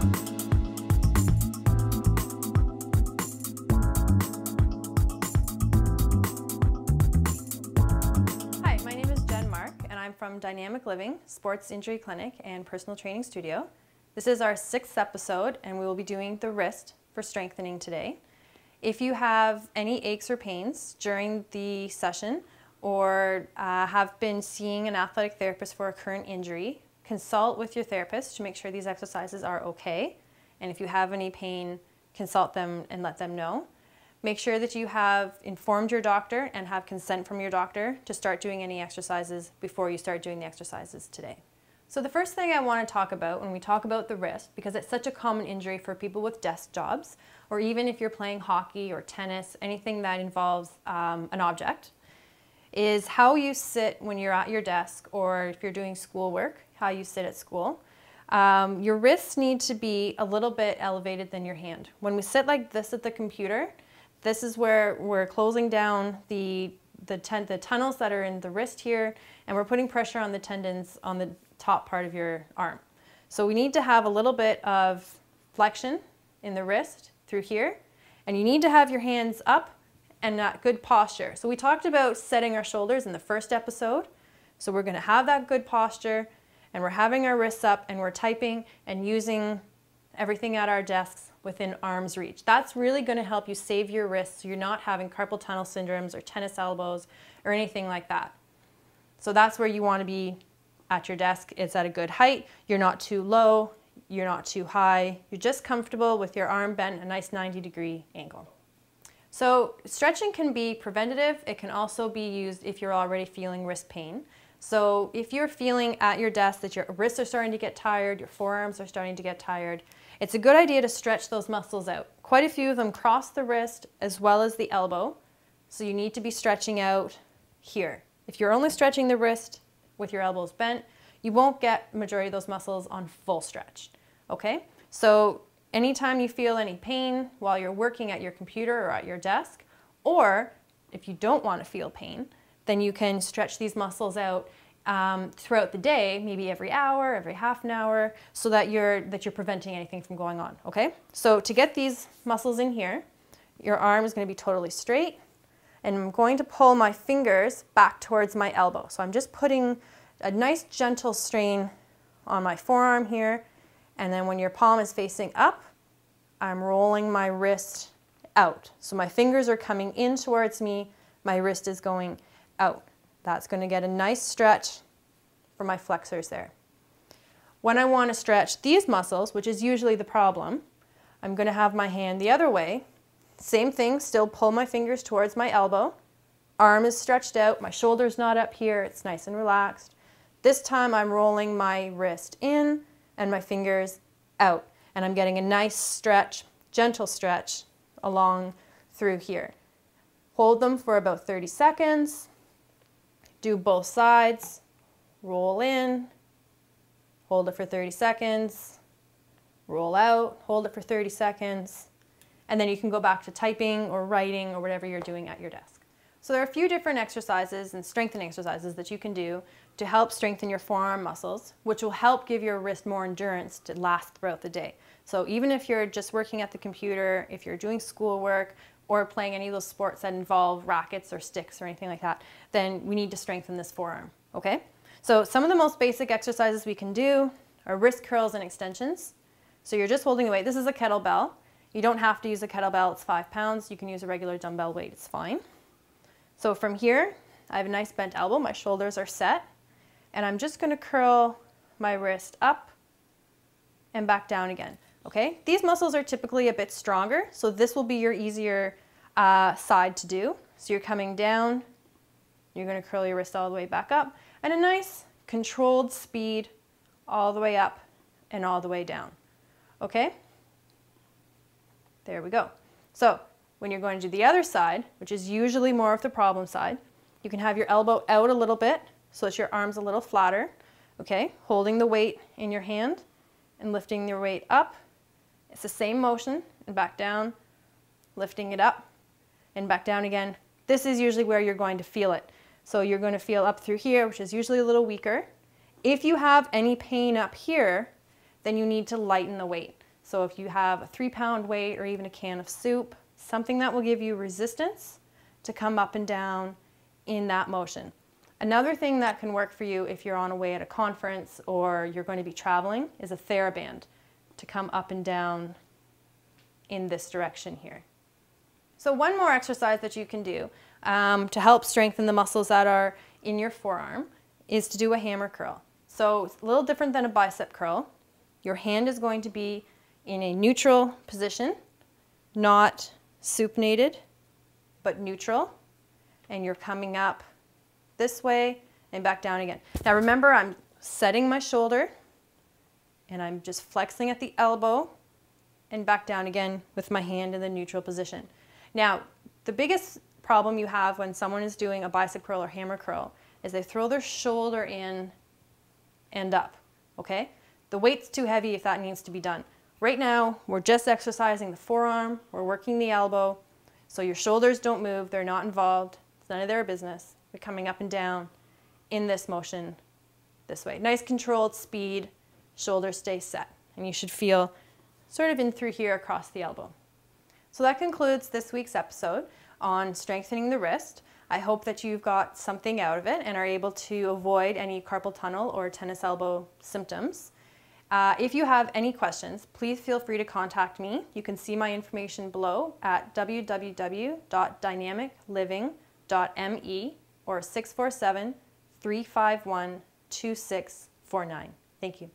Hi, my name is Jen Mark, and I'm from Dynamic Living, Sports Injury Clinic and Personal Training Studio. This is our 6th episode, and we will be doing the wrist for strengthening today. If you have any aches or pains during the session or have been seeing an athletic therapist for a current injury, consult with your therapist to make sure these exercises are okay. And if you have any pain, consult them and let them know. Make sure that you have informed your doctor and have consent from your doctor to start doing any exercises before you start doing the exercises today. So the first thing I want to talk about when we talk about the wrist, because it's such a common injury for people with desk jobs, or even if you're playing hockey or tennis, anything that involves an object, is how you sit when you're at your desk, or if you're doing schoolwork, how you sit at school. Your wrists need to be a little bit elevated than your hand. When we sit like this at the computer, this is where we're closing down the tunnels that are in the wrist here, and we're putting pressure on the tendons on the top part of your arm. So we need to have a little bit of flexion in the wrist through here, and you need to have your hands up and that good posture. So we talked about setting our shoulders in the first episode. So we're going to have that good posture, and we're having our wrists up, and we're typing and using everything at our desks within arm's reach. That's really going to help you save your wrists so you're not having carpal tunnel syndromes or tennis elbows or anything like that. So that's where you want to be at your desk. It's at a good height. You're not too low. You're not too high. You're just comfortable with your arm bent a nice 90-degree angle. So stretching can be preventative. It can also be used if you're already feeling wrist pain. So if you're feeling at your desk that your wrists are starting to get tired, your forearms are starting to get tired, it's a good idea to stretch those muscles out. Quite a few of them cross the wrist as well as the elbow. So you need to be stretching out here. If you're only stretching the wrist with your elbows bent, you won't get majority of those muscles on full stretch. Okay? So anytime you feel any pain while you're working at your computer or at your desk, or if you don't want to feel pain, then you can stretch these muscles out throughout the day, maybe every hour, every half an hour, so that you're preventing anything from going on. Okay? So to get these muscles in here, your arm is going to be totally straight, and I'm going to pull my fingers back towards my elbow. So I'm just putting a nice gentle strain on my forearm here, and then when your palm is facing up, I'm rolling my wrist out. So my fingers are coming in towards me, my wrist is going out. That's going to get a nice stretch for my flexors there. When I want to stretch these muscles, which is usually the problem, I'm going to have my hand the other way. Same thing, still pull my fingers towards my elbow. Arm is stretched out, my shoulder's not up here, it's nice and relaxed. This time I'm rolling my wrist in and my fingers out. And I'm getting a nice stretch, gentle stretch along through here. Hold them for about 30 seconds. Do both sides. Roll in. Hold it for 30 seconds. Roll out. Hold it for 30 seconds. And then you can go back to typing or writing or whatever you're doing at your desk. So there are a few different exercises and strengthening exercises that you can do to help strengthen your forearm muscles, which will help give your wrist more endurance to last throughout the day. So even if you're just working at the computer, if you're doing schoolwork, or playing any of those sports that involve rackets or sticks or anything like that, then we need to strengthen this forearm, okay? So some of the most basic exercises we can do are wrist curls and extensions. So you're just holding the weight. This is a kettlebell. You don't have to use a kettlebell, it's 5 pounds. You can use a regular dumbbell weight, it's fine. So from here, I have a nice bent elbow, my shoulders are set, and I'm just going to curl my wrist up and back down again. Okay? These muscles are typically a bit stronger, so this will be your easier side to do. So you're coming down, you're going to curl your wrist all the way back up, and a nice controlled speed all the way up and all the way down. Okay? There we go. So when you're going to do the other side, which is usually more of the problem side, you can have your elbow out a little bit so that your arm's a little flatter, okay? Holding the weight in your hand and lifting your weight up. It's the same motion, and back down, lifting it up and back down again. This is usually where you're going to feel it. So you're going to feel up through here, which is usually a little weaker. If you have any pain up here, then you need to lighten the weight. So if you have a 3-pound weight or even a can of soup, something that will give you resistance to come up and down in that motion. Another thing that can work for you if you're on a way at a conference or you're going to be traveling is a TheraBand to come up and down in this direction here. So one more exercise that you can do to help strengthen the muscles that are in your forearm is to do a hammer curl. So it's a little different than a bicep curl. Your hand is going to be in a neutral position, not supinated, but neutral. And you're coming up this way and back down again. Now remember, I'm setting my shoulder and I'm just flexing at the elbow and back down again with my hand in the neutral position. Now, the biggest problem you have when someone is doing a bicep curl or hammer curl is they throw their shoulder in and up, okay? The weight's too heavy if that needs to be done. Right now, we're just exercising the forearm, we're working the elbow, so your shoulders don't move, they're not involved, it's none of their business. We're coming up and down in this motion this way. Nice controlled speed, shoulders stay set, and you should feel sort of in through here across the elbow. So that concludes this week's episode on strengthening the wrist. I hope that you've got something out of it and are able to avoid any carpal tunnel or tennis elbow symptoms. If you have any questions, please feel free to contact me. You can see my information below at www.dynamicliving.me or 647-351-2649. Thank you.